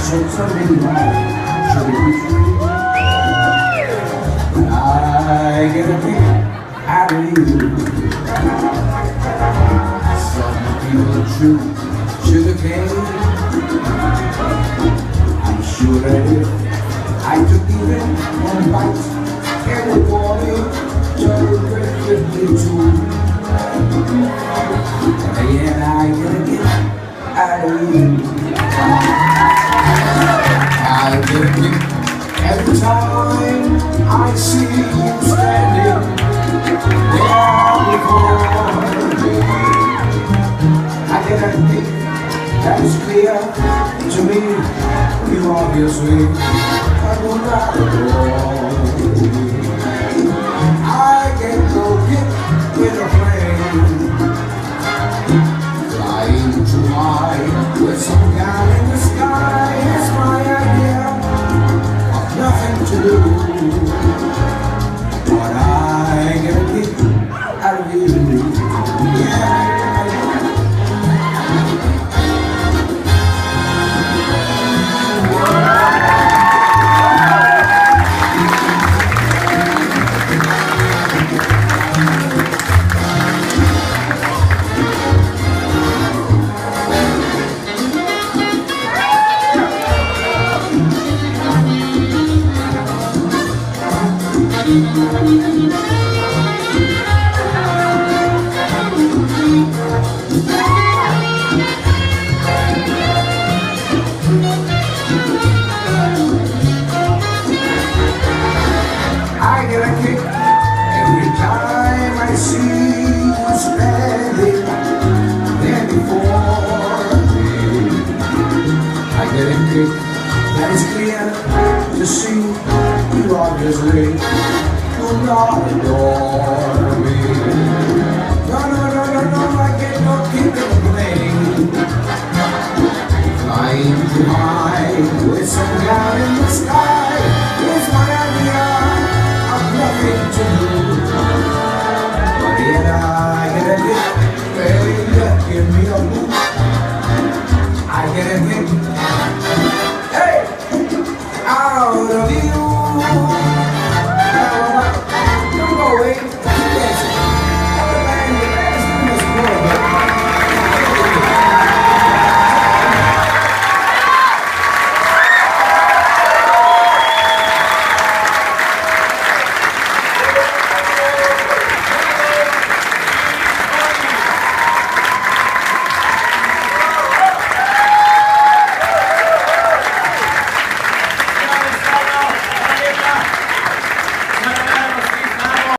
should something wrong, should it be true? But I get a kick out of you. Some people chew sugar cane. I'm sure that if I took even one bite, every morning turned perfectly too. And again I get a kick out of you. I get a kick every time I see you standing there before me. I get a kick that is clear to me. You obviously would not adore me. I get no kick in a plane, flying too high with some guy in the sky. It's my idea of nothing to do, but I get a kick out of you. Yeah. I get a kick every time I see you standing there before me. I get a kick that is clear to see. You obviously do not adore me. No, I get no kick in the plane, flying too high with some guy in